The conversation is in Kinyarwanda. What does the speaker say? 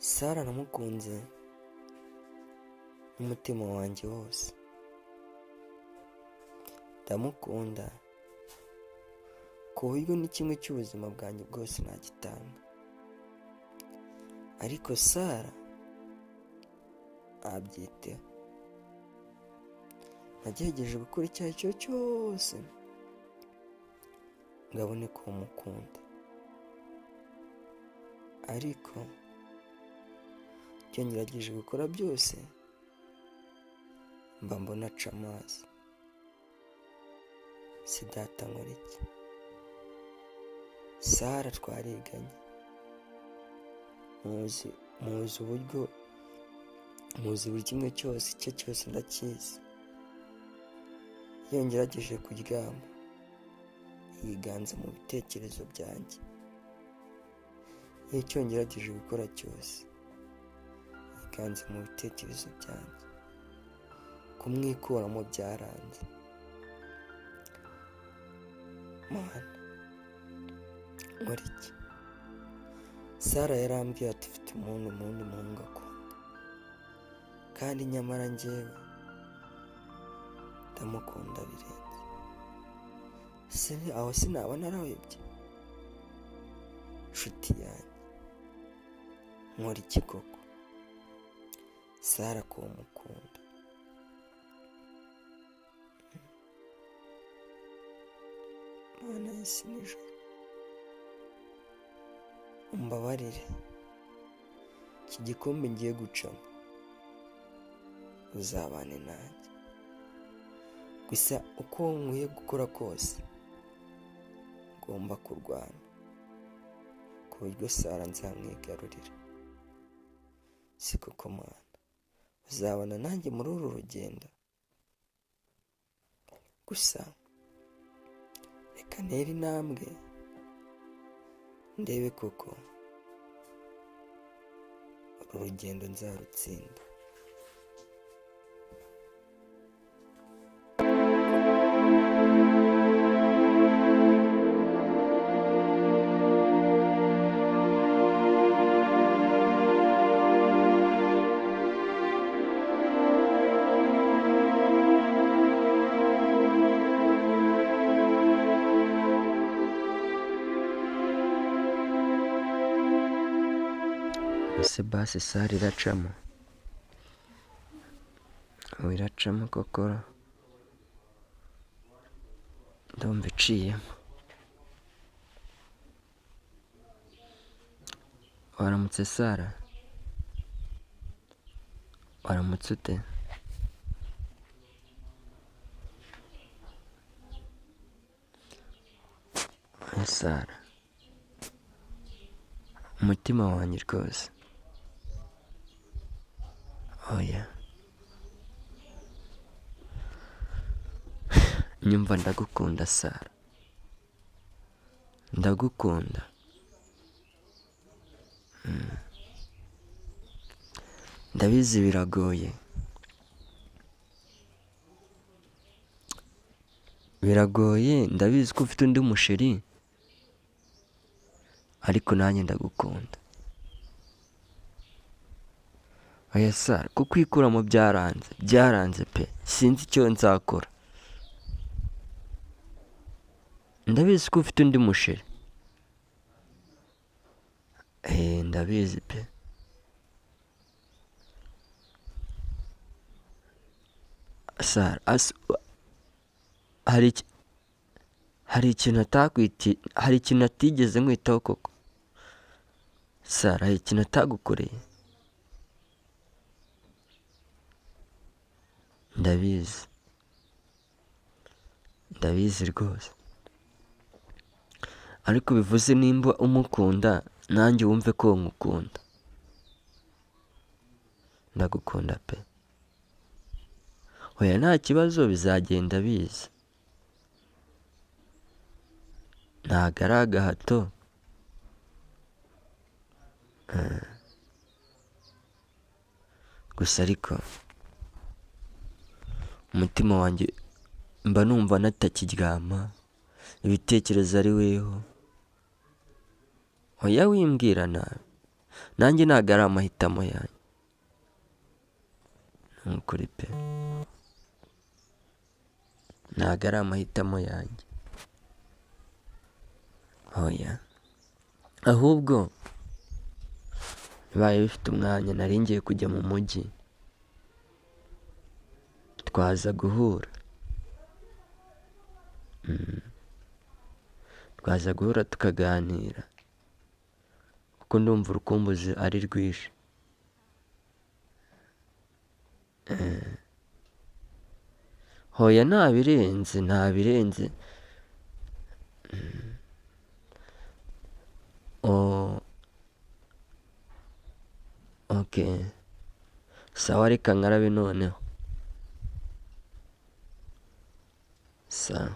Sara namukunze n'umutima wanjye wose, ndamukunda ku buryo ni kimwe cy'ubuzima bwanjye bwose nagitanga, ariko Sara ntabyiteho. Nagerageje gukora icyo ari cyo cyose ngo abone ko mukunda, ariko icyo ngerageje gukora byose mba mbona aca amazi. Si data nkora iki? Sara twariganye, muzi buri kimwe cyose, icyo cyose ndakizi. Iyo ngerageje kuryama yiganza mu bitekerezo byanjye, iyo icyo ngerageje gukora cyose yiganza mu bitekerezo byanjye. Kumwikuramo byaranze. Mana, nkora iki? Sara yarambwiye ati ufite umuntu muhungu akunda, kandi nyamara njyewe ndamukunda birenze. Aho sinaba narahebye? Nshuti yanjye, nkora iki koko? Sara ko mukunda. Mana y'isi n'ijuru, umbabarire. Iki gikombe ngiye gucamo uzabane nanjye, gusa uko nkwiye gukora kose ngomba kurwana ku buryo Sara nzamwigarurira. Si koko Mana, uzabana nanjye muri uru rugendo? Gusa reka ntere intambwe ndebe koko uru rugendo nzarutsinda. Ese basi Sara iracamo? Iracamo koko, ndumva iciyemo. Waramutse Sara? Waramutse ute? Sara, umutima wanjye rwose. Oya, nyumva ndagukunda Sara, ndagukunda. Ndabizi biragoye, ndabizi ko ufite undi musheri, ariko nanjye ndagukunda. Oya Sara, kukwikuramo byaranze pe, sinzi icyo nzakora. Ndabizi ko ufite undi musheri, ndabizi pe. Sara, hari ikintu atigeze nkwitaho koko? Sara, hari ikintu atagukoreye? Ndabizi rwose, ariko bivuze nimba umukunda nanjye wumve ko nkukunda. Ndagukunda pe. Oya, nta kibazo, bizagenda biza, ntago ari agahato. Gusa ariko umutima wanjye mba numva natakiryama, ibitekerezo ari weho. Oya, wimbwira nabi. nanjye ntabwo ari amahitamo yanjye, ni ukuri pe, ntabwo ari amahitamo yanjye, oya. Ahubwo bibaye bifite umwanya nari ngiye kujya mu mujyi, twaza guhura, twaza guhura tukaganira, kuko ndumva urukumbuzi ari rwinshi. Hoya ntabirenze. Okay, sawa, reka nkarabe noneho, sawa.